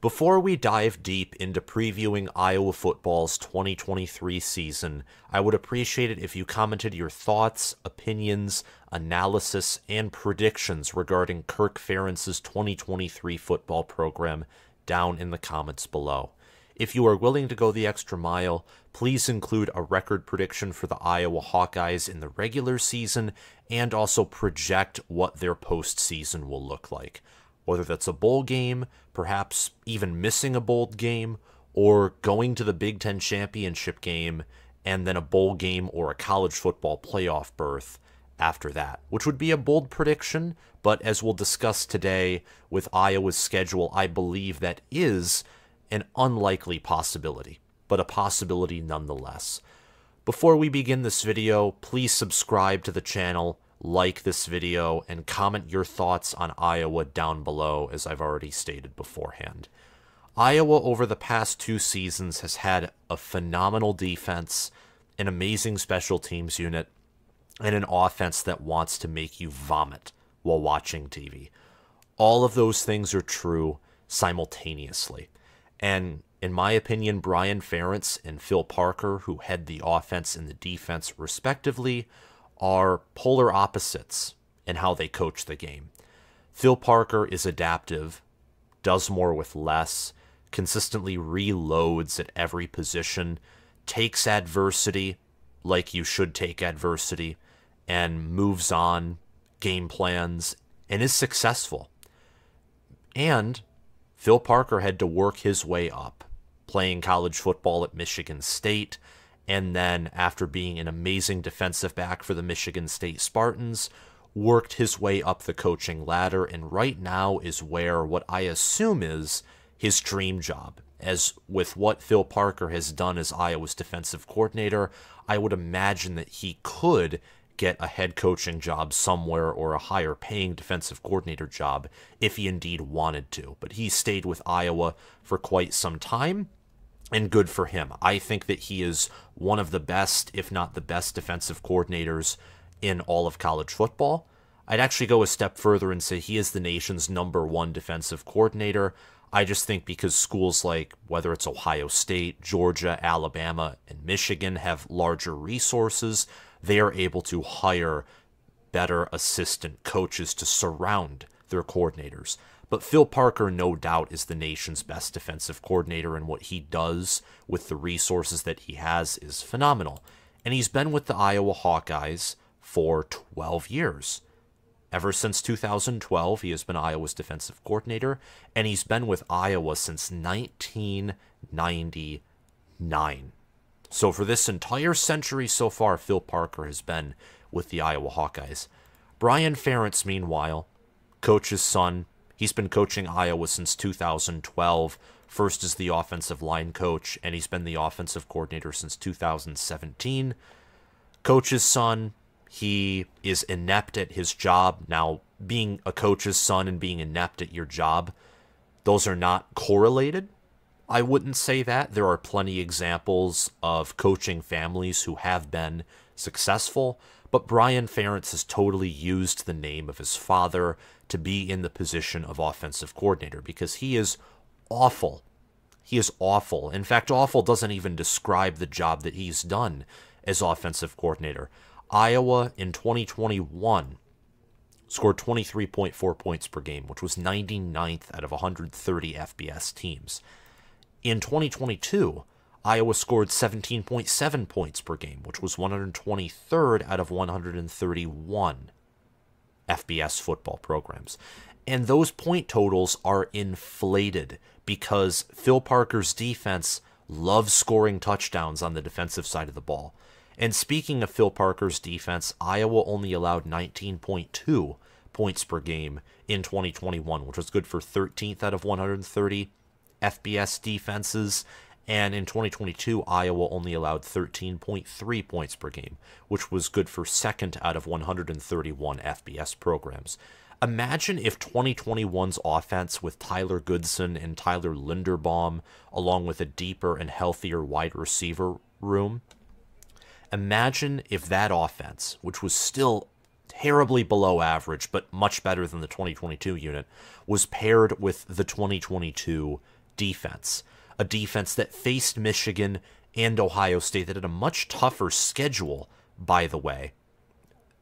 Before we dive deep into previewing Iowa football's 2023 season, I would appreciate it if you commented your thoughts, opinions, analysis, and predictions regarding Kirk Ferentz's 2023 football program down in the comments below. If you are willing to go the extra mile, please include a record prediction for the Iowa Hawkeyes in the regular season and also project what their postseason will look like. Whether that's a bowl game, perhaps even missing a bowl game, or going to the Big Ten championship game and then a bowl game or a college football playoff berth after that, which would be a bold prediction, but as we'll discuss today with Iowa's schedule, I believe that is an unlikely possibility, but a possibility nonetheless. Before we begin this video, please subscribe to the channel, like this video, and comment your thoughts on Iowa down below, as I've already stated beforehand. Iowa over the past 2 seasons has had a phenomenal defense, an amazing special teams unit, and an offense that wants to make you vomit while watching TV. All of those things are true simultaneously. And in my opinion, Brian Ferentz and Phil Parker, who head the offense and the defense respectively, are polar opposites in how they coach the game. Phil Parker is adaptive, does more with less, consistently reloads at every position, takes adversity like you should take adversity, and moves on, game plans, and is successful. And Phil Parker had to work his way up, playing college football at Michigan State, and then after being an amazing defensive back for the Michigan State Spartans, worked his way up the coaching ladder, and right now is where what I assume is his dream job. As with what Phil Parker has done as Iowa's defensive coordinator, I would imagine that he could get a head coaching job somewhere or a higher paying defensive coordinator job if he indeed wanted to. But he stayed with Iowa for quite some time, and good for him. I think that he is one of the best, if not the best, defensive coordinators in all of college football. I'd actually go a step further and say he is the nation's #1 defensive coordinator. I just think because schools like, whether it's Ohio State, Georgia, Alabama, and Michigan have larger resources, they are able to hire better assistant coaches to surround their coordinators. But Phil Parker, no doubt, is the nation's best defensive coordinator, and what he does with the resources that he has is phenomenal. And he's been with the Iowa Hawkeyes for 12 years. Ever since 2012, he has been Iowa's defensive coordinator, and he's been with Iowa since 1999. So for this entire century so far, Phil Parker has been with the Iowa Hawkeyes. Brian Ferentz, meanwhile, coach's son. He's been coaching Iowa since 2012, first as the offensive line coach, and he's been the offensive coordinator since 2017. Coach's son, he is inept at his job. Now, being a coach's son and being inept at your job, those are not correlated. I wouldn't say that. There are plenty examples of coaching families who have been successful, but Brian Ferentz has totally used the name of his father to be in the position of offensive coordinator because he is awful. He is awful. In fact, awful doesn't even describe the job that he's done as offensive coordinator. Iowa in 2021 scored 23.4 points per game, which was 99th out of 130 FBS teams. In 2022, Iowa scored 17.7 points per game, which was 123rd out of 131 FBS football programs. And those point totals are inflated because Phil Parker's defense loves scoring touchdowns on the defensive side of the ball. And speaking of Phil Parker's defense, Iowa only allowed 19.2 points per game in 2021, which was good for 13th out of 130 FBS defenses. And in 2022, Iowa only allowed 13.3 points per game, which was good for 2nd out of 131 FBS programs. Imagine if 2021's offense with Tyler Goodson and Tyler Linderbaum, along with a deeper and healthier wide receiver room, imagine if that offense, which was still terribly below average, but much better than the 2022 unit, was paired with the 2022 defense. A defense that faced Michigan and Ohio State that had a much tougher schedule, by the way,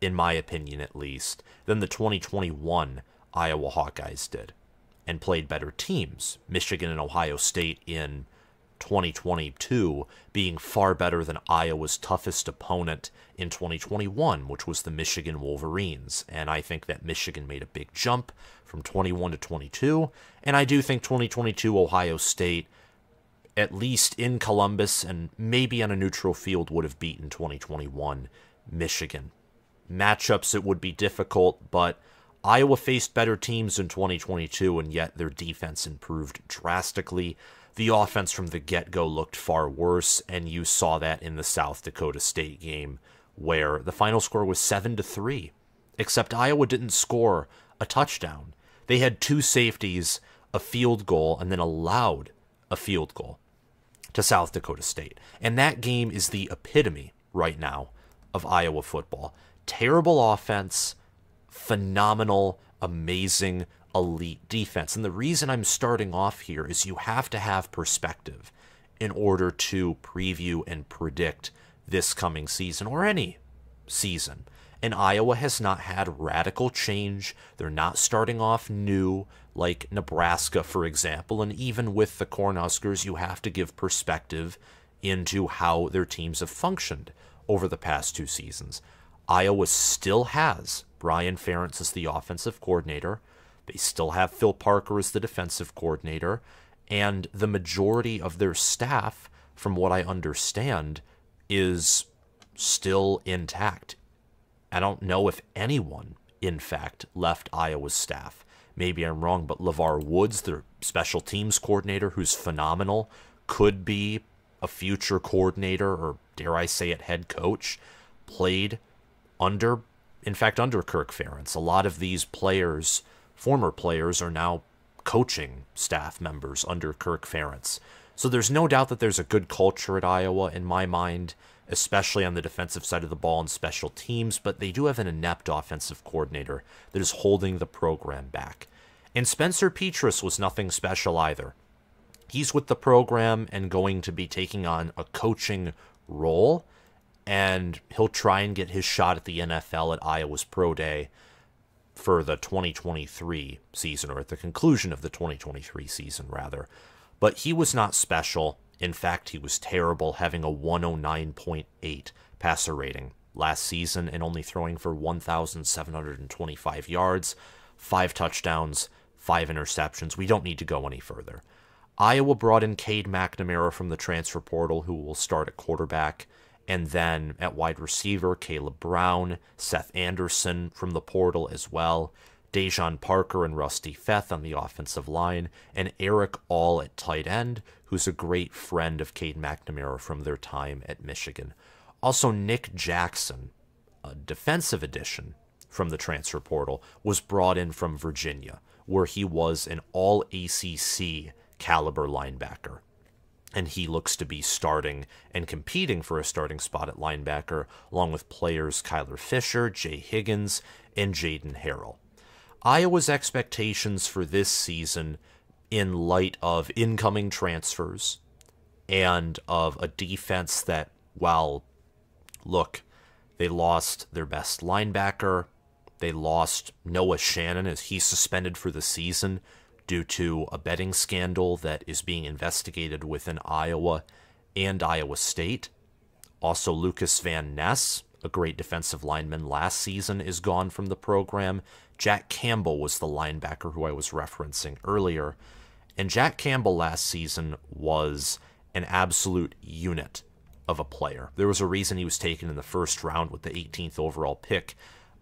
in my opinion at least, than the 2021 Iowa Hawkeyes did, and played better teams. Michigan and Ohio State in 2022 being far better than Iowa's toughest opponent in 2021, which was the Michigan Wolverines. And I think that Michigan made a big jump from 21 to 22. And I do think 2022 Ohio State, at least in Columbus and maybe on a neutral field, would have beaten 2021 Michigan. Matchups, it would be difficult, but Iowa faced better teams in 2022, and yet their defense improved drastically. The offense from the get-go looked far worse, and you saw that in the South Dakota State game, where the final score was 7-3, except Iowa didn't score a touchdown. They had two safeties, a field goal, and then allowed a field goal to South Dakota State. And that game is the epitome right now of Iowa football. Terrible offense, phenomenal, amazing, elite defense. And the reason I'm starting off here is you have to have perspective in order to preview and predict this coming season or any season. And Iowa has not had radical change. They're not starting off new like Nebraska, for example. And even with the Cornhuskers, you have to give perspective into how their teams have functioned over the past two seasons. Iowa still has Brian Ferentz as the offensive coordinator. They still have Phil Parker as the defensive coordinator. And the majority of their staff, from what I understand, is still intact. I don't know if anyone, in fact, left Iowa's staff. Maybe I'm wrong, but LeVar Woods, their special teams coordinator, who's phenomenal, could be a future coordinator, or dare I say it, head coach, played under Kirk Ferentz. A lot of these players, former players, are now coaching staff members under Kirk Ferentz. So there's no doubt that there's a good culture at Iowa in my mind, especially on the defensive side of the ball and special teams, but they do have an inept offensive coordinator that is holding the program back. And Spencer Petras was nothing special either. He's with the program and going to be taking on a coaching role, and he'll try and get his shot at the NFL at Iowa's Pro Day for the 2023 season, or at the conclusion of the 2023 season, rather. But he was not special. In fact, he was terrible, having a 109.8 passer rating last season and only throwing for 1,725 yards, 5 touchdowns, 5 interceptions. We don't need to go any further. Iowa brought in Cade McNamara from the transfer portal, who will start at quarterback, and then at wide receiver, Caleb Brown, Seth Anderson from the portal as well, Dejon Parker and Rusty Feth on the offensive line, and Erick all at tight end, who's a great friend of Cade McNamara from their time at Michigan. Also, Nick Jackson, a defensive addition from the transfer portal, was brought in from Virginia, where he was an all-ACC caliber linebacker. And he looks to be starting and competing for a starting spot at linebacker, along with players Kyler Fisher, Jay Higgins, and Jaden Harrell. Iowa's expectations for this season, in light of incoming transfers and of a defense that, while, look, they lost their best linebacker, they lost Noah Shannon as he's suspended for the season due to a betting scandal that is being investigated within Iowa and Iowa State. Also, Lucas Van Ness, a great defensive lineman last season, is gone from the program. Jack Campbell was the linebacker who I was referencing earlier. And Jack Campbell last season was an absolute unit of a player. There was a reason he was taken in the first round with the 18th overall pick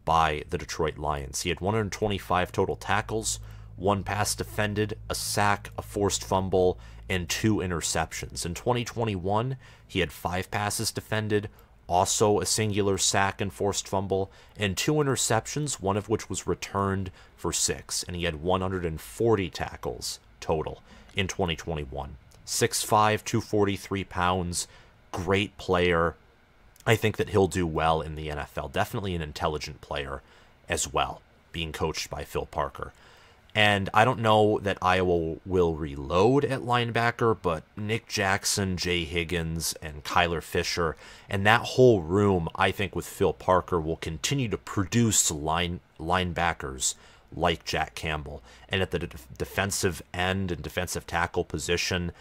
by the Detroit Lions. He had 125 total tackles, 1 pass defended, a sack, a forced fumble, and 2 interceptions. In 2021, he had 5 passes defended, also a singular sack and forced fumble, and 2 interceptions, one of which was returned for 6, and he had 140 tackles total in 2021. 6'5", 243 pounds, great player. I think that he'll do well in the NFL. Definitely an intelligent player as well, being coached by Phil Parker. And I don't know that Iowa will reload at linebacker, but Nick Jackson, Jay Higgins, and Kyler Fisher, and that whole room, I think, with Phil Parker, will continue to produce linebackers like Jack Campbell. And at the defensive end and defensive tackle position,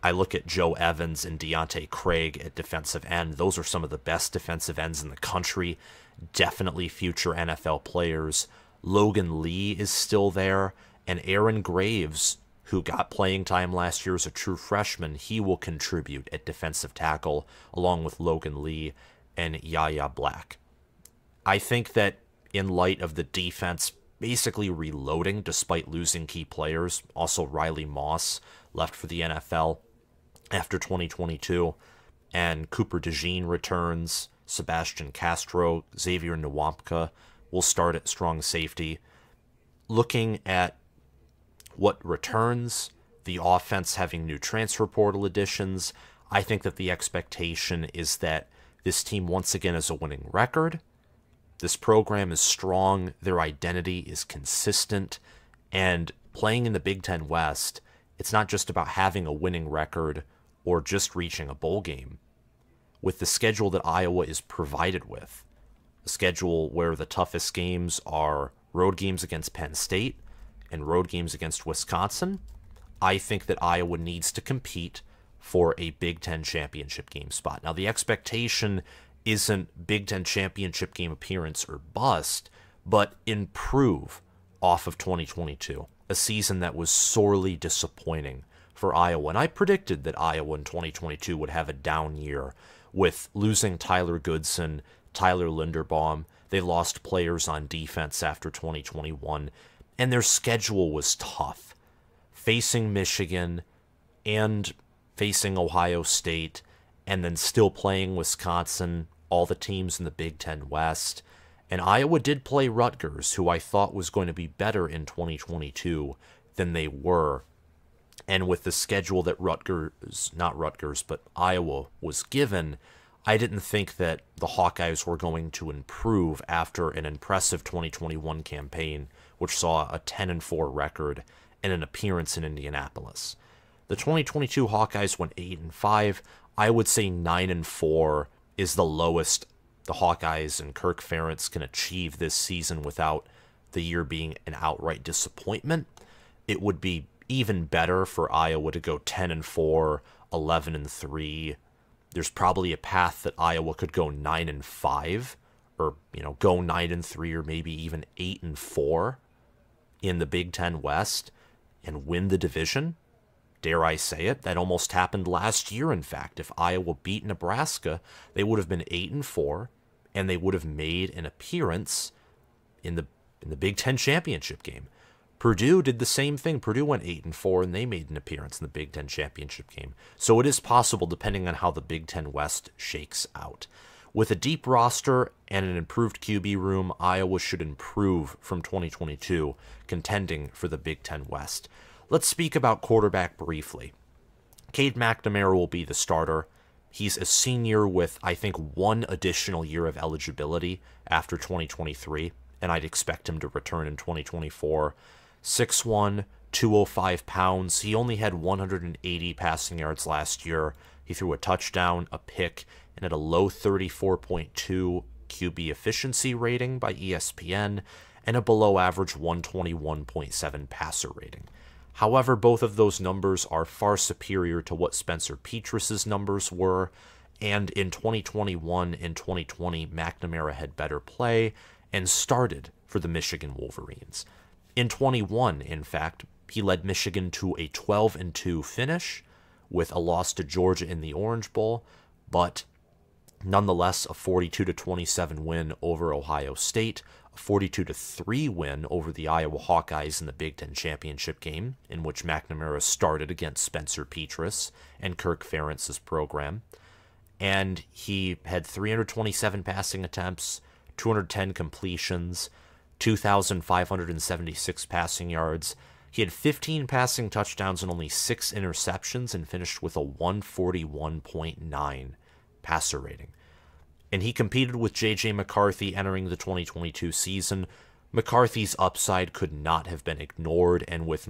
I look at Joe Evans and Deontae Craig at defensive end. Those are some of the best defensive ends in the country. Definitely future NFL players. Logan Lee is still there, and Aaron Graves, who got playing time last year as a true freshman, he will contribute at defensive tackle along with Logan Lee and Yahya Black. I think that in light of the defense basically reloading despite losing key players, also Riley Moss left for the NFL after 2022, and Cooper DeJean returns, Sebastian Castro, Xavier Nwankpa will start at strong safety. Looking at what returns, the offense having new transfer portal additions, I think that the expectation is that this team once again has a winning record. This program is strong, their identity is consistent, and playing in the Big Ten West, it's not just about having a winning record or just reaching a bowl game. With the schedule that Iowa is provided with, a schedule where the toughest games are road games against Penn State and road games against Wisconsin, I think that Iowa needs to compete for a Big Ten championship game spot. Now, the expectation isn't Big Ten championship game appearance or bust, but improve off of 2022, a season that was sorely disappointing for Iowa. And I predicted that Iowa in 2022 would have a down year with losing Tyler Goodson, Tyler Linderbaum. They lost players on defense after 2021, and their schedule was tough. Facing Michigan and facing Ohio State, and then still playing Wisconsin, all the teams in the Big Ten West. And Iowa did play Rutgers, who I thought was going to be better in 2022 than they were. And with the schedule that Iowa was given, I didn't think that the Hawkeyes were going to improve after an impressive 2021 campaign, which saw a 10-4 record and an appearance in Indianapolis. The 2022 Hawkeyes went 8-5. I would say 9-4 is the lowest the Hawkeyes and Kirk Ferentz can achieve this season without the year being an outright disappointment. It would be even better for Iowa to go 10-4, 11-3. There's probably a path that Iowa could go 9-5, or go 9-3, or maybe even 8-4 in the Big Ten West and win the division. Dare I say it? That almost happened last year, in fact. If Iowa beat Nebraska, they would have been 8-4, and they would have made an appearance in the Big Ten championship game. Purdue did the same thing. Purdue went 8-4, and they made an appearance in the Big Ten championship game. So it is possible, depending on how the Big Ten West shakes out. With a deep roster and an improved QB room, Iowa should improve from 2022, contending for the Big Ten West. Let's speak about quarterback briefly. Cade McNamara will be the starter. He's a senior with, I think, one additional year of eligibility after 2023, and I'd expect him to return in 2024. 6'1", 205 pounds. He only had 180 passing yards last year. He threw a touchdown, a pick, and had a low 34.2 QB efficiency rating by ESPN, and a below-average 121.7 passer rating. However, both of those numbers are far superior to what Spencer Petrus's numbers were, and in 2021 and 2020, McNamara had better play and started for the Michigan Wolverines. In 21, in fact, he led Michigan to a 12-2 finish with a loss to Georgia in the Orange Bowl, but nonetheless a 42-27 win over Ohio State, a 42-3 win over the Iowa Hawkeyes in the Big Ten championship game, in which McNamara started against Spencer Petrus and Kirk Ferentz's program. And he had 327 passing attempts, 210 completions, 2,576 passing yards. He had 15 passing touchdowns and only 6 interceptions, and finished with a 141.9 passer rating. And he competed with J.J. McCarthy entering the 2022 season, McCarthy's upside could not have been ignored, and with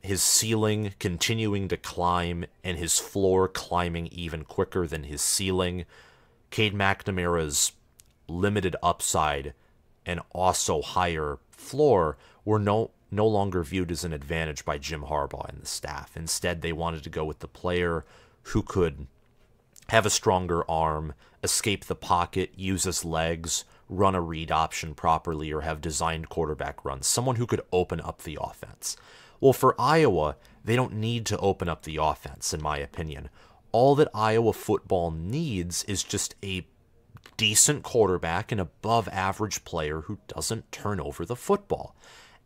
his ceiling continuing to climb and his floor climbing even quicker than his ceiling, Cade McNamara's limited upside and also higher floor were no longer viewed as an advantage by Jim Harbaugh and the staff. Instead, they wanted to go with the player who could have a stronger arm, escape the pocket, use his legs, run a read option properly, or have designed quarterback runs. Someone who could open up the offense. Well, for Iowa, they don't need to open up the offense, in my opinion. All that Iowa football needs is just a decent quarterback, an above-average player who doesn't turn over the football.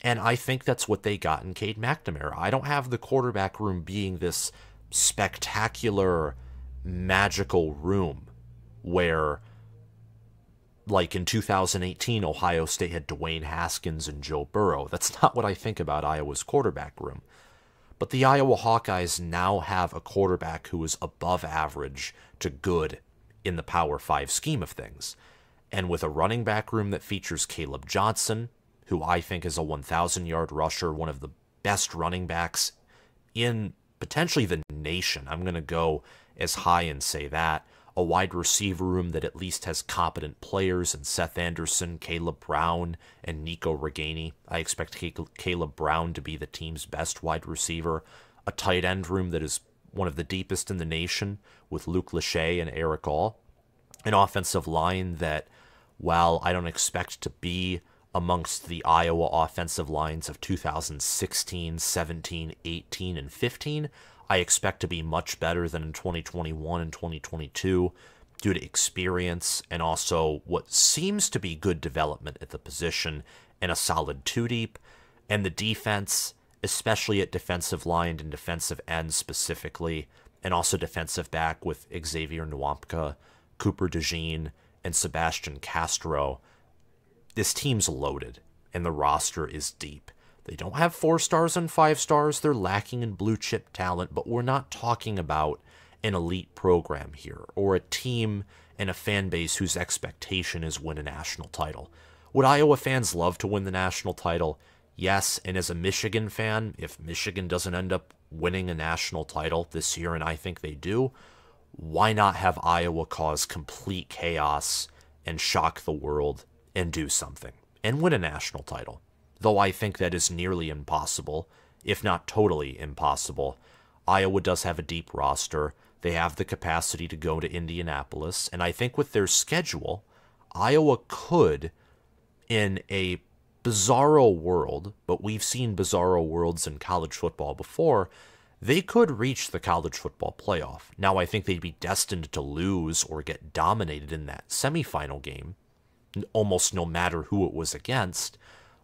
And I think that's what they got in Cade McNamara. I don't have the quarterback room being this spectacular, magical room where, like in 2018, Ohio State had Dwayne Haskins and Joe Burrow. That's not what I think about Iowa's quarterback room. But the Iowa Hawkeyes now have a quarterback who is above average to good in the Power 5 scheme of things. And with a running back room that features Caleb Johnson, who I think is a 1,000-yard rusher, one of the best running backs in potentially the nation. I'm going to go as high and say that. A wide receiver room that at least has competent players in Seth Anderson, Caleb Brown, and Nico Reganey. I expect Caleb Brown to be the team's best wide receiver. A tight end room that is one of the deepest in the nation with Luke Lachey and Erick. An offensive line that, while I don't expect to be amongst the Iowa offensive lines of 2016, 17, 18, and 15, I expect to be much better than in 2021 and 2022 due to experience and also what seems to be good development at the position and a solid two-deep. And the defense, especially at defensive line and defensive end specifically, and also defensive back with Xavier Nwankpa, Cooper DeJean, and Sebastian Castro. This team's loaded, and the roster is deep. They don't have 4 stars and 5 stars. They're lacking in blue chip talent, but we're not talking about an elite program here or a team and a fan base whose expectation is win a national title. Would Iowa fans love to win the national title? Yes, and as a Michigan fan, if Michigan doesn't end up winning a national title this year, and I think they do, why not have Iowa cause complete chaos and shock the world and do something and win a national title? Though I think that is nearly impossible, if not totally impossible. Iowa does have a deep roster. They have the capacity to go to Indianapolis, and I think with their schedule, Iowa could, in a bizarro world, but we've seen bizarro worlds in college football before, they could reach the college football playoff. Now, I think they'd be destined to lose or get dominated in that semifinal game, almost no matter who it was against,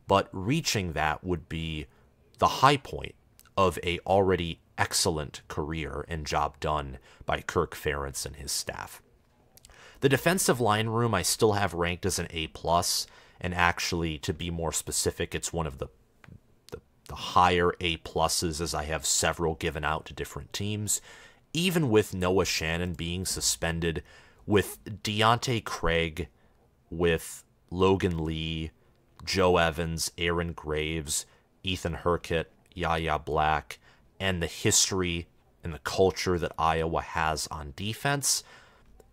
but reaching that would be the high point of a already excellent career and job done by Kirk Ferentz and his staff. The defensive line room I still have ranked as an A+, and actually, to be more specific, it's one of the higher A+, as I have several given out to different teams. Even with Noah Shannon being suspended, with Deontae Craig, with Logan Lee, Joe Evans, Aaron Graves, Ethan Hurkett, Yaya Black, and the history and the culture that Iowa has on defense,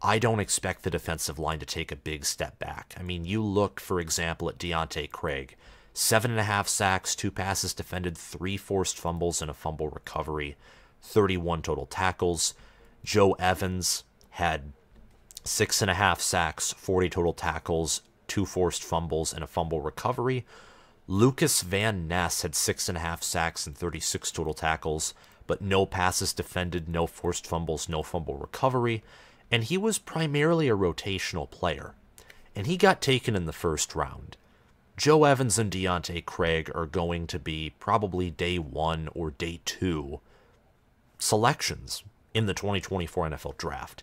I don't expect the defensive line to take a big step back. I mean, you look, for example, at Deontae Craig. 7.5 sacks, 2 passes defended, 3 forced fumbles, and a fumble recovery, 31 total tackles. Joe Evans had 6.5 sacks, 40 total tackles, 2 forced fumbles, and a fumble recovery. Lucas Van Ness had 6.5 sacks and 36 total tackles, but no passes defended, no forced fumbles, no fumble recovery, and he was primarily a rotational player, and he got taken in the first round. Joe Evans and Deontae Craig are going to be probably day 1 or day 2 selections in the 2024 NFL Draft.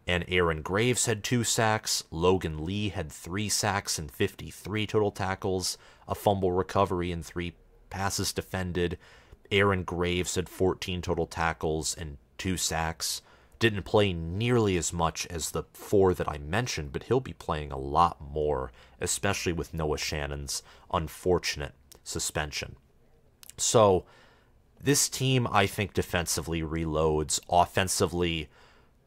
And Aaron Graves had 2 sacks, Logan Lee had 3 sacks and 53 total tackles, a fumble recovery and 3 passes defended. Aaron Graves had 14 total tackles and 2 sacks. Didn't play nearly as much as the 4 that I mentioned, but he'll be playing a lot more, especially with Noah Shannon's unfortunate suspension. So this team, I think, defensively reloads. Offensively,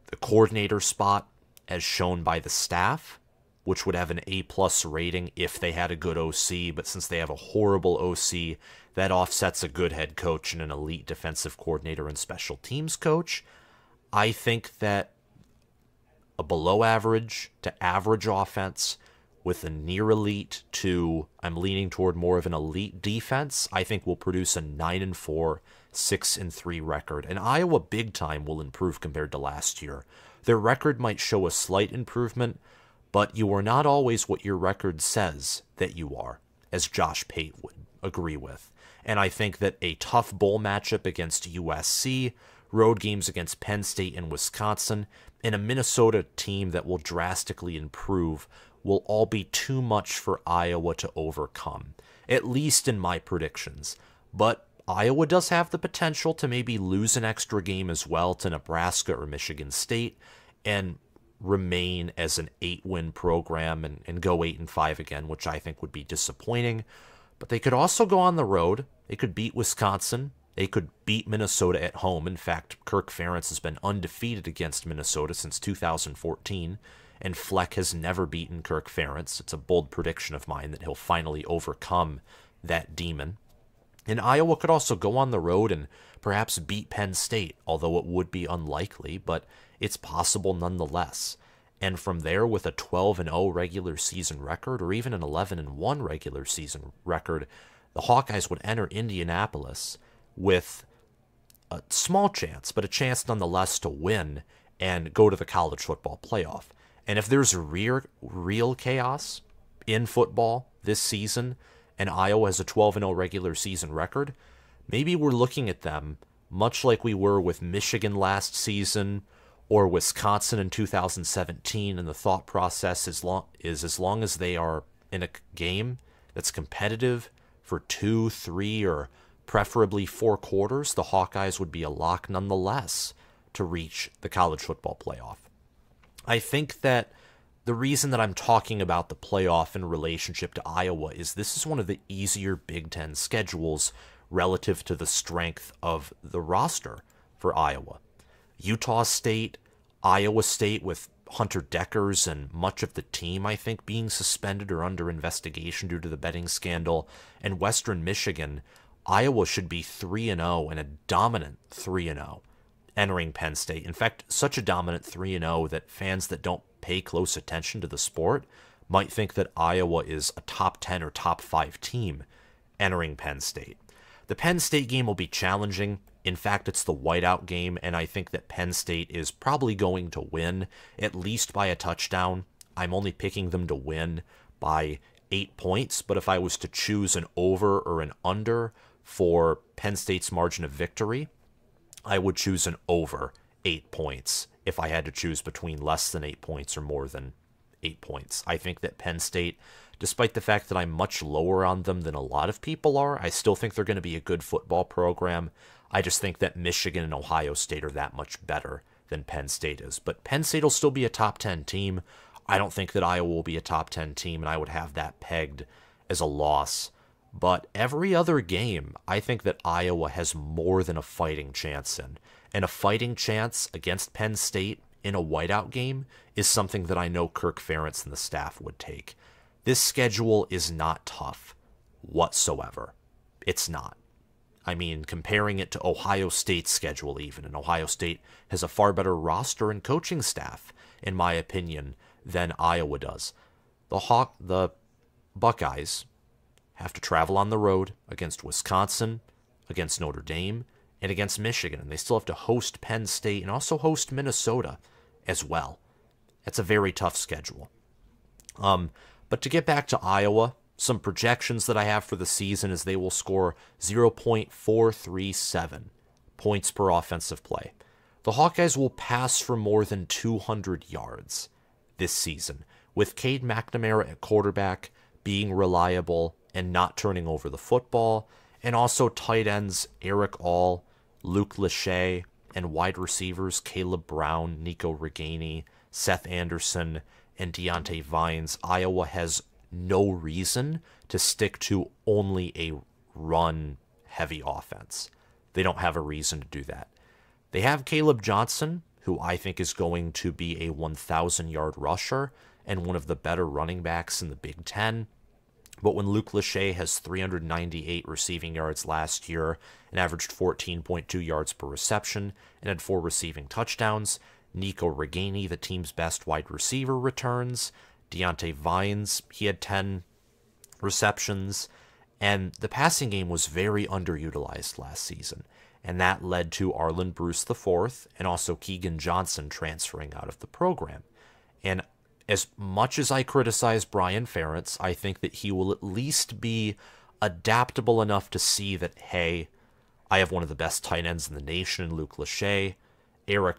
the coordinator spot, as shown by the staff, which would have an A+ rating if they had a good OC, but since they have a horrible OC, that offsets a good head coach and an elite defensive coordinator and special teams coach. I think that a below average to average offense with a near elite to, I'm leaning toward more of an elite defense, I think will produce a 9-4, 6-3 record. And Iowa big time will improve compared to last year. Their record might show a slight improvement, but you are not always what your record says that you are, as Josh Pate would agree with. And I think that a tough bowl matchup against USC, road games against Penn State and Wisconsin, and a Minnesota team that will drastically improve will all be too much for Iowa to overcome, at least in my predictions. But Iowa does have the potential to maybe lose an extra game as well to Nebraska or Michigan State and remain as an 8-win program and go 8-5 again, which I think would be disappointing. But they could also go on the road. They could beat Wisconsin. They could beat Minnesota at home. In fact, Kirk Ferentz has been undefeated against Minnesota since 2014, and Fleck has never beaten Kirk Ferentz. It's a bold prediction of mine that he'll finally overcome that demon. And Iowa could also go on the road and perhaps beat Penn State, although it would be unlikely, but it's possible nonetheless. And from there, with a 12-0 regular season record, or even an 11-1 regular season record, the Hawkeyes would enter Indianapolis with a small chance, but a chance nonetheless to win and go to the college football playoff. And if there's real chaos in football this season, and Iowa has a 12-0 regular season record, maybe we're looking at them much like we were with Michigan last season or Wisconsin in 2017, and the thought process is as long as they are in a game that's competitive for 2, 3, or preferably 4 quarters, the Hawkeyes would be a lock nonetheless to reach the college football playoff. I think that the reason that I'm talking about the playoff in relationship to Iowa is this is one of the easier Big Ten schedules relative to the strength of the roster for Iowa. Utah State, Iowa State with Hunter Deckers and much of the team, I think, being suspended or under investigation due to the betting scandal, and Western Michigan, Iowa should be 3-0 and a dominant 3-0 entering Penn State. In fact, such a dominant 3-0 that fans that don't pay close attention to the sport might think that Iowa is a top 10 or top 5 team entering Penn State. The Penn State game will be challenging. In fact, it's the whiteout game, and I think that Penn State is probably going to win, at least by a touchdown. I'm only picking them to win by 8 points, but if I was to choose an over or an under for Penn State's margin of victory, I would choose an over 8 points if I had to choose between less than 8 points or more than 8 points. I think that Penn State, despite the fact that I'm much lower on them than a lot of people are, I still think they're going to be a good football program. I just think that Michigan and Ohio State are that much better than Penn State is. But Penn State will still be a top 10 team. I don't think that Iowa will be a top 10 team, and I would have that pegged as a loss. But every other game, I think that Iowa has more than a fighting chance in. And a fighting chance against Penn State in a whiteout game is something that I know Kirk Ferentz and the staff would take. This schedule is not tough whatsoever. It's not. I mean, comparing it to Ohio State's schedule even, and Ohio State has a far better roster and coaching staff, in my opinion, than Iowa does. The Buckeyes have to travel on the road against Wisconsin, against Notre Dame, and against Michigan, and they still have to host Penn State and also host Minnesota as well. It's a very tough schedule. But to get back to Iowa, some projections that I have for the season is they will score 0.437 points per offensive play. The Hawkeyes will pass for more than 200 yards this season, with Cade McNamara at quarterback being reliable and not turning over the football, and also tight ends Erick, Luke Lachey, and wide receivers Caleb Brown, Nico Reganey, Seth Anderson, and Deontae Vines, Iowa has no reason to stick to only a run-heavy offense. They don't have a reason to do that. They have Caleb Johnson, who I think is going to be a 1,000-yard rusher and one of the better running backs in the Big Ten. But when Luke Lachey has 398 receiving yards last year and averaged 14.2 yards per reception and had 4 receiving touchdowns, Nico Reganey, the team's best wide receiver, returns. Deontae Vines, he had 10 receptions. And the passing game was very underutilized last season. And that led to Arlen Bruce IV and also Keegan Johnson transferring out of the program. And as much as I criticize Brian Ferentz, I think that he will at least be adaptable enough to see that, hey, I have one of the best tight ends in the nation in Luke Lachey. Erick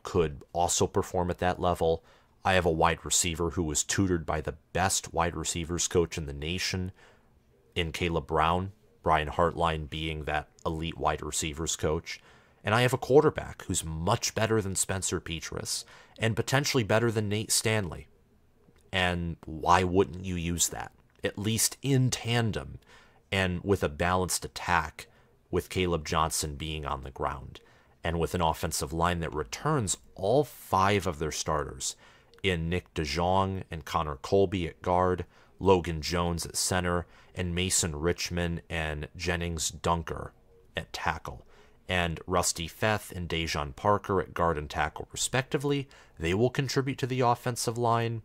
could also perform at that level. I have a wide receiver who was tutored by the best wide receivers coach in the nation in Caleb Brown, Brian Hartline being that elite wide receivers coach. And I have a quarterback who's much better than Spencer Petras and potentially better than Nate Stanley. And why wouldn't you use that? At least in tandem and with a balanced attack with Caleb Johnson being on the ground and with an offensive line that returns all 5 of their starters in Nick DeJong and Connor Colby at guard, Logan Jones at center, and Mason Richman and Jennings Dunker at tackle. And Rusty Feth and Dejon Parker at guard and tackle respectively. They will contribute to the offensive line.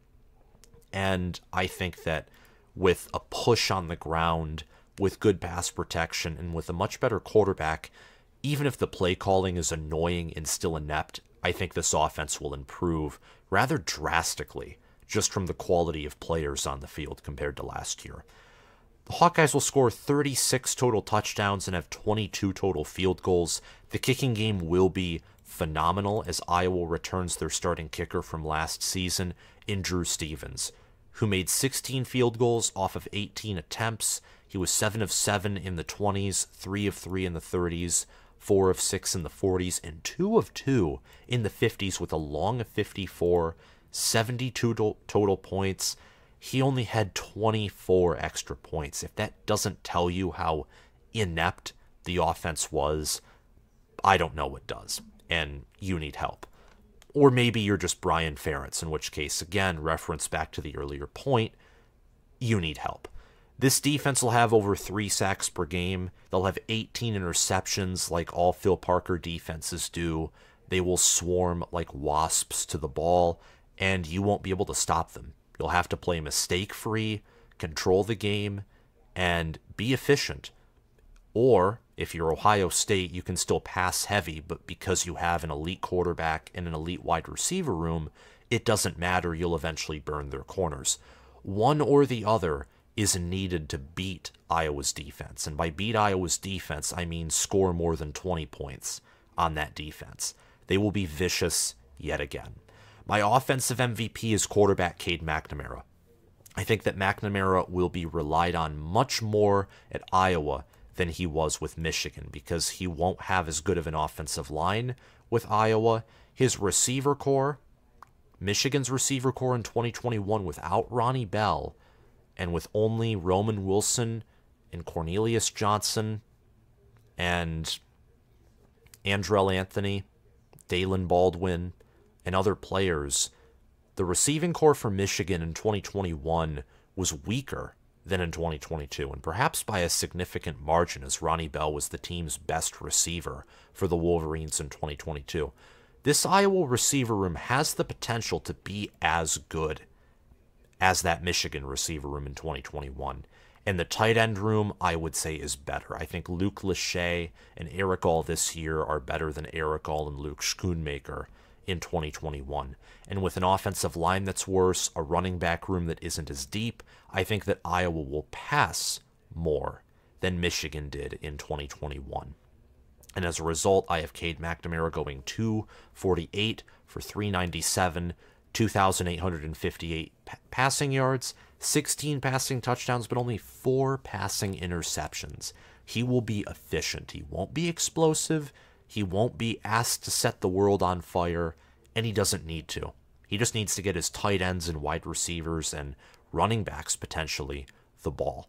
And I think that with a push on the ground, with good pass protection, and with a much better quarterback, even if the play calling is annoying and still inept, I think this offense will improve rather drastically just from the quality of players on the field compared to last year. The Hawkeyes will score 36 total touchdowns and have 22 total field goals. The kicking game will be phenomenal as Iowa returns their starting kicker from last season in Drew Stevens, who made 16 field goals off of 18 attempts. He was 7 of 7 in the 20s, 3 of 3 in the 30s, 4 of 6 in the 40s, and 2 of 2 in the 50s with a long of 54, 72 total points. He only had 24 extra points. If that doesn't tell you how inept the offense was, I don't know what does, and you need help. Or maybe you're just Brian Ferentz, in which case, again, reference back to the earlier point, you need help. This defense will have over 3 sacks per game. They'll have 18 interceptions like all Phil Parker defenses do. They will swarm like wasps to the ball, and you won't be able to stop them. You'll have to play mistake-free, control the game, and be efficient. Or, if you're Ohio State, you can still pass heavy, but because you have an elite quarterback and an elite wide receiver room, it doesn't matter. You'll eventually burn their corners. One or the other is needed to beat Iowa's defense. And by beat Iowa's defense, I mean score more than 20 points on that defense. They will be vicious yet again. My offensive MVP is quarterback Cade McNamara. I think that McNamara will be relied on much more at Iowa than he was with Michigan because he won't have as good of an offensive line with Iowa. His receiver core, Michigan's receiver core in 2021 without Ronnie Bell and with only Roman Wilson and Cornelius Johnson and Andrell Anthony, Dalen Baldwin, and other players, the receiving core for Michigan in 2021 was weaker than in 2022, and perhaps by a significant margin as Ronnie Bell was the team's best receiver for the Wolverines in 2022. This Iowa receiver room has the potential to be as good as that Michigan receiver room in 2021. And the tight end room, I would say, is better. I think Luke Lachey and Erick this year are better than Erick and Luke Schoonmaker in 2021. And with an offensive line that's worse, a running back room that isn't as deep, I think that Iowa will pass more than Michigan did in 2021. And as a result, I have Cade McNamara going 248 for 397, 2,858 passing yards, 16 passing touchdowns, but only 4 passing interceptions. He will be efficient. He won't be explosive. He won't be asked to set the world on fire, and he doesn't need to. He just needs to get his tight ends and wide receivers and running backs, potentially, the ball,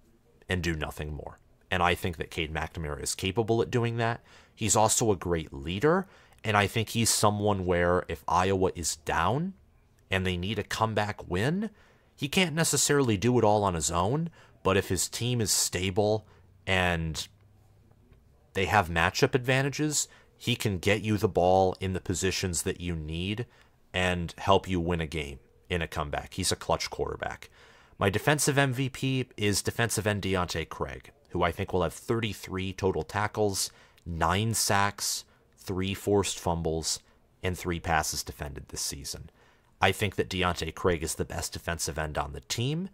and do nothing more. And I think that Cade McNamara is capable at doing that. He's also a great leader, and I think he's someone where if Iowa is down and they need a comeback win, he can't necessarily do it all on his own, but if his team is stable and they have matchup advantages, he can get you the ball in the positions that you need and help you win a game in a comeback. He's a clutch quarterback. My defensive MVP is defensive end Deontae Craig, who I think will have 33 total tackles, 9 sacks, 3 forced fumbles, and 3 passes defended this season. I think that Deontae Craig is the best defensive end on the team,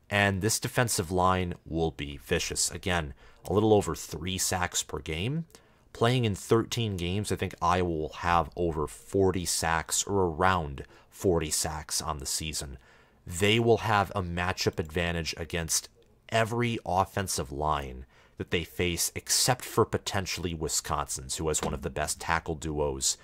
and this defensive line will be vicious. Again, a little over 3 sacks per game. Playing in 13 games, I think Iowa will have over 40 sacks or around 40 sacks on the season. They will have a matchup advantage against every offensive line that they face except for potentially Wisconsin's, who has one of the best tackle duos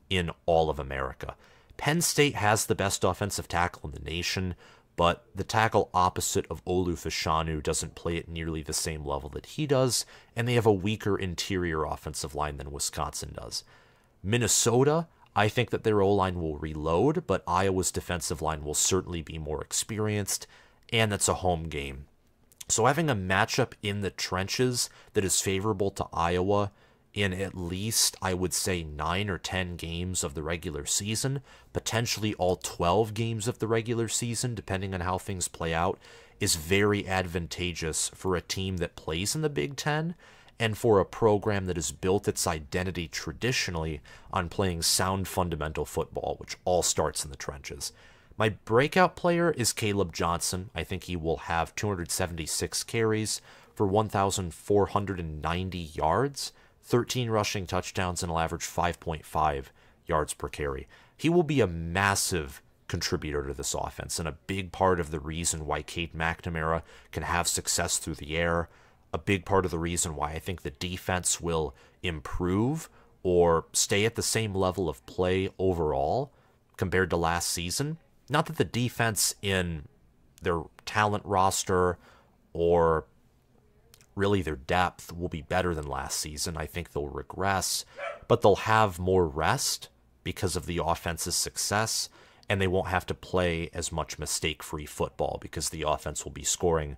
in all of America. Penn State has the best offensive tackle in the nation, but the tackle opposite of Olu Fashanu doesn't play at nearly the same level that he does, and they have a weaker interior offensive line than Wisconsin does. Minnesota, I think that their O-line will reload, but Iowa's defensive line will certainly be more experienced, and that's a home game. So having a matchup in the trenches that is favorable to Iowa in at least, I would say, 9 or 10 games of the regular season, potentially all 12 games of the regular season, depending on how things play out, is very advantageous for a team that plays in the Big Ten and for a program that has built its identity traditionally on playing sound fundamental football, which all starts in the trenches. My breakout player is Caleb Johnson. I think he will have 276 carries for 1,490 yards, 13 rushing touchdowns, and will average 5.5 yards per carry. He will be a massive contributor to this offense and a big part of the reason why Cade McNamara can have success through the air, a big part of the reason why I think the defense will improve or stay at the same level of play overall compared to last season. Not that the defense in their talent roster or really their depth will be better than last season. I think they'll regress, but they'll have more rest because of the offense's success, and they won't have to play as much mistake-free football because the offense will be scoring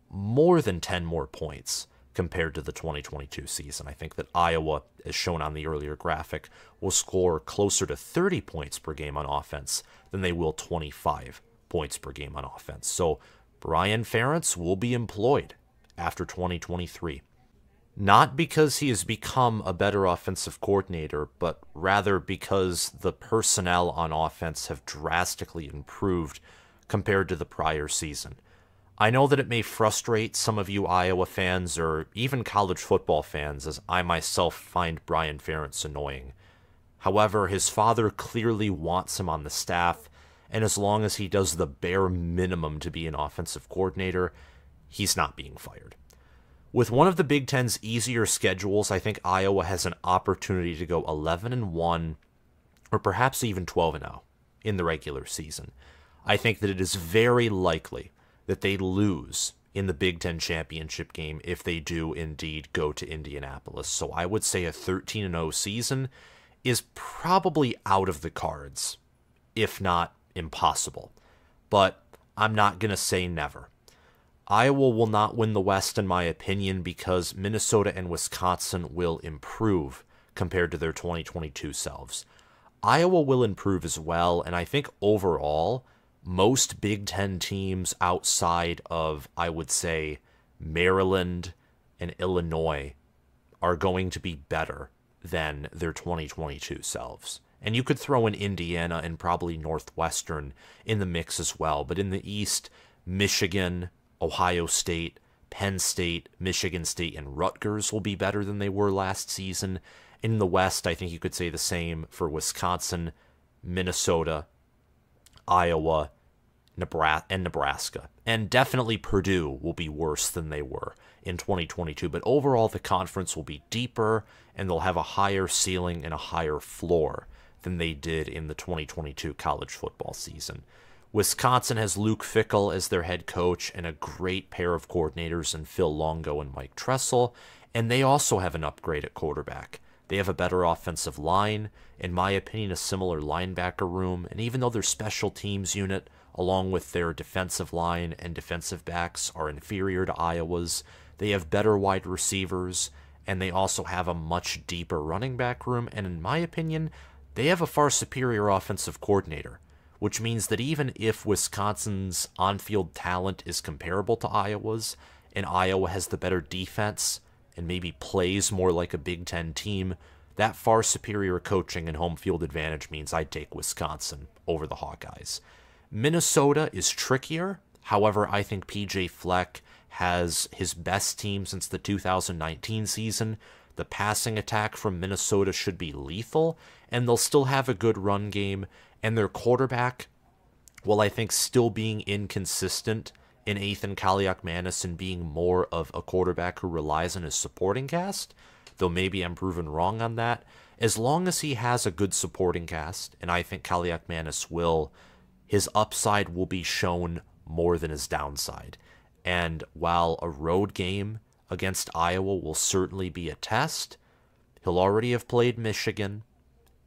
more than 10 more points compared to the 2022 season. I think that Iowa, as shown on the earlier graphic, will score closer to 30 points per game on offense than they will 25 points per game on offense. So Brian Ferentz will be employed after 2023. Not because he has become a better offensive coordinator, but rather because the personnel on offense have drastically improved compared to the prior season. I know that it may frustrate some of you Iowa fans or even college football fans, as I myself find Brian Ferentz annoying. However, his father clearly wants him on the staff, and as long as he does the bare minimum to be an offensive coordinator, he's not being fired. With one of the Big Ten's easier schedules, I think Iowa has an opportunity to go 11-1 or perhaps even 12-0 in the regular season. I think that it is very likely that they lose in the Big Ten championship game if they do indeed go to Indianapolis. So I would say a 13-0 season is probably out of the cards, if not impossible. But I'm not going to say never. Iowa will not win the West, in my opinion, because Minnesota and Wisconsin will improve compared to their 2022 selves. Iowa will improve as well, and I think overall, most Big Ten teams outside of, I would say, Maryland and Illinois are going to be better than their 2022 selves. And you could throw in Indiana and probably Northwestern in the mix as well. But in the East, Michigan, Ohio State, Penn State, Michigan State, and Rutgers will be better than they were last season. In the West, I think you could say the same for Wisconsin, Minnesota, Iowa, Nebraska. And definitely Purdue will be worse than they were in 2022. But overall, the conference will be deeper, and they'll have a higher ceiling and a higher floor than they did in the 2022 college football season. Wisconsin has Luke Fickell as their head coach and a great pair of coordinators in Phil Longo and Mike Tressel, and they also have an upgrade at quarterback. They have a better offensive line, in my opinion, a similar linebacker room, and even though their special teams unit, along with their defensive line and defensive backs, are inferior to Iowa's, they have better wide receivers, and they also have a much deeper running back room, and in my opinion, they have a far superior offensive coordinator, which means that even if Wisconsin's on-field talent is comparable to Iowa's, and Iowa has the better defense and maybe plays more like a Big Ten team, that far superior coaching and home field advantage means I'd take Wisconsin over the Hawkeyes. Minnesota is trickier. However, I think PJ Fleck has his best team since the 2019 season. The passing attack from Minnesota should be lethal, and they'll still have a good run game. And their quarterback, while I think still being inconsistent in Ethan Kaliakmanis and being more of a quarterback who relies on his supporting cast, though maybe I'm proven wrong on that, as long as he has a good supporting cast, and I think Kaliakmanis will, his upside will be shown more than his downside. And while a road game against Iowa will certainly be a test, he'll already have played Michigan,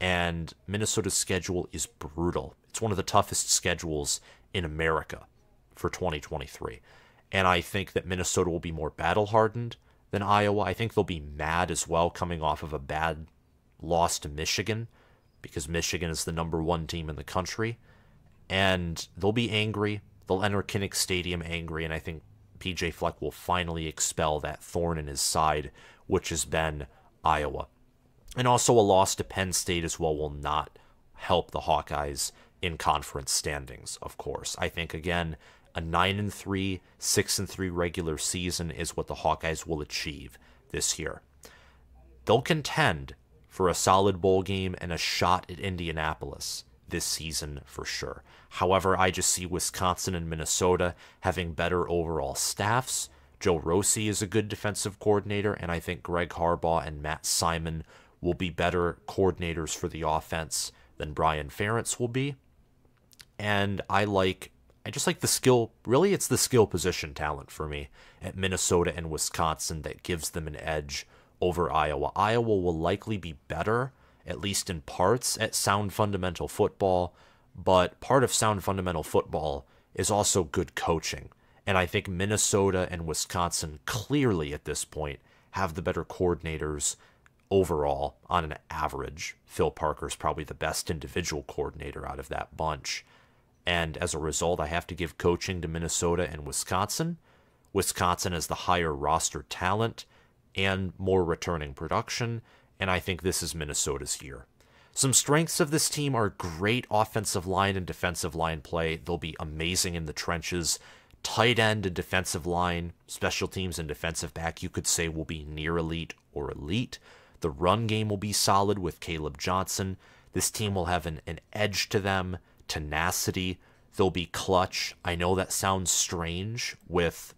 and Minnesota's schedule is brutal. It's one of the toughest schedules in America for 2023. And I think that Minnesota will be more battle-hardened than Iowa. I think they'll be mad as well coming off of a bad loss to Michigan, because Michigan is the #1 team in the country. And they'll be angry. They'll enter Kinnick Stadium angry, and I think PJ Fleck will finally expel that thorn in his side, which has been Iowa. And also a loss to Penn State as well will not help the Hawkeyes in conference standings, of course. I think, again, a 9-3, 6-3 regular season is what the Hawkeyes will achieve this year. They'll contend for a solid bowl game and a shot at Indianapolis this season for sure. However, I just see Wisconsin and Minnesota having better overall staffs. Joe Rossi is a good defensive coordinator, and I think Greg Harbaugh and Matt Simon will be better coordinators for the offense than Brian Ferentz will be. And I just like the skill, really it's the skill position talent for me at Minnesota and Wisconsin that gives them an edge over Iowa. Iowa will likely be better, at least in parts, at sound fundamental football, but part of sound fundamental football is also good coaching. And I think Minnesota and Wisconsin clearly at this point have the better coordinators overall on an average. Phil Parker's probably the best individual coordinator out of that bunch. And as a result, I have to give coaching to Minnesota and Wisconsin. Wisconsin has the higher roster talent and more returning production, and I think this is Minnesota's year. Some strengths of this team are great offensive line and defensive line play. They'll be amazing in the trenches. Tight end and defensive line, special teams and defensive back, you could say will be near elite or elite. The run game will be solid with Caleb Johnson. This team will have an edge to them, tenacity. They'll be clutch. I know that sounds strange with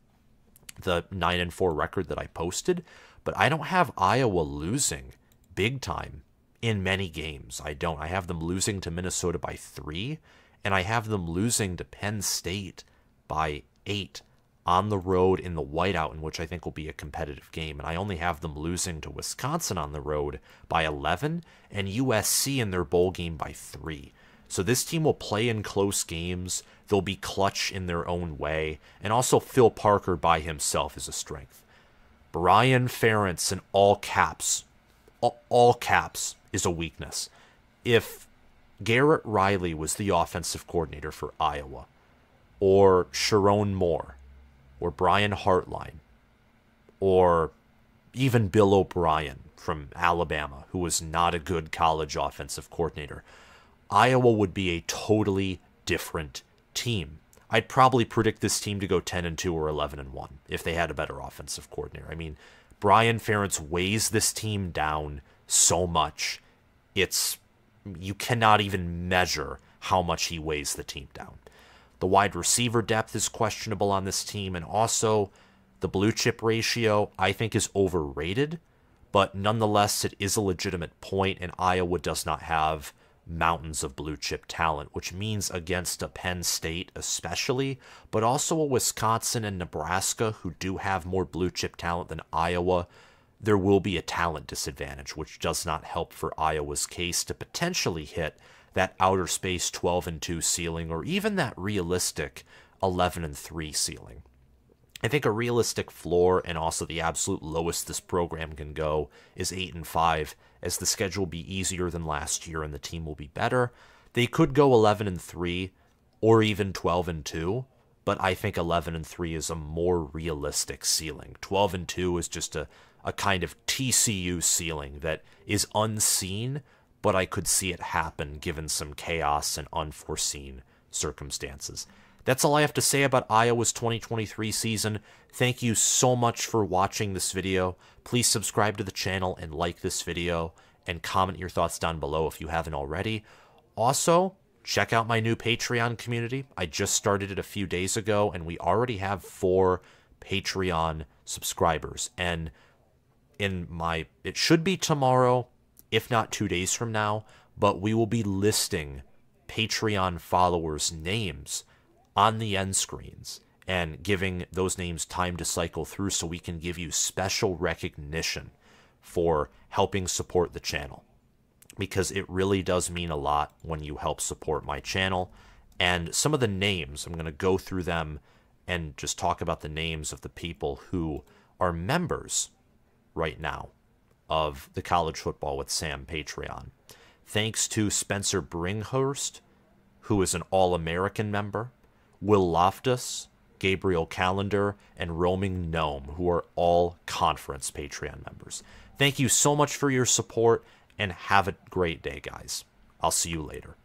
the 9-4 record that I posted, but I don't have Iowa losing big time in many games. I don't. I have them losing to Minnesota by 3, and I have them losing to Penn State by 8 on the road in the whiteout, in which I think will be a competitive game. And I only have them losing to Wisconsin on the road by 11 and USC in their bowl game by 3. So this team will play in close games. They'll be clutch in their own way. And also Phil Parker by himself is a strength. Brian Ferentz in all caps is a weakness. If Garrett Riley was the offensive coordinator for Iowa, or Sharon Moore, or Brian Hartline, or even Bill O'Brien from Alabama, who was not a good college offensive coordinator, Iowa would be a totally different team. I'd probably predict this team to go 10-2 or 11-1 if they had a better offensive coordinator. I mean, Brian Ferentz weighs this team down so much. You cannot even measure how much he weighs the team down. The wide receiver depth is questionable on this team, and also the blue chip ratio I think is overrated, but nonetheless it is a legitimate point, and Iowa does not have mountains of blue chip talent, which means against a Penn State especially, but also a Wisconsin and Nebraska who do have more blue chip talent than Iowa, there will be a talent disadvantage, which does not help for Iowa's case to potentially hit that outer space 12-2 ceiling, or even that realistic 11-3 ceiling. I think a realistic floor, and also the absolute lowest this program can go, is 8-5, as the schedule will be easier than last year and the team will be better. They could go 11-3 or even 12-2, but I think 11-3 is a more realistic ceiling. 12-2 is just a kind of TCU ceiling that is unseen, but I could see it happen given some chaos and unforeseen circumstances. That's all I have to say about Iowa's 2023 season. Thank you so much for watching this video. Please subscribe to the channel and like this video, and comment your thoughts down below if you haven't already. Also, check out my new Patreon community. I just started it a few days ago, and we already have 4 Patreon subscribers. And it should be tomorrow, if not 2 days from now, but we will be listing Patreon followers' names on the end screens and giving those names time to cycle through so we can give you special recognition for helping support the channel, because it really does mean a lot when you help support my channel. And some of the names, I'm going to go through them and just talk about the names of the people who are members right now of the College Football with Sam Patreon. Thanks to Spencer Bringhurst, who is an All-American member, Will Loftus, Gabriel Calendar, and Roaming Gnome, who are all conference Patreon members. Thank you so much for your support, and have a great day, guys. I'll see you later.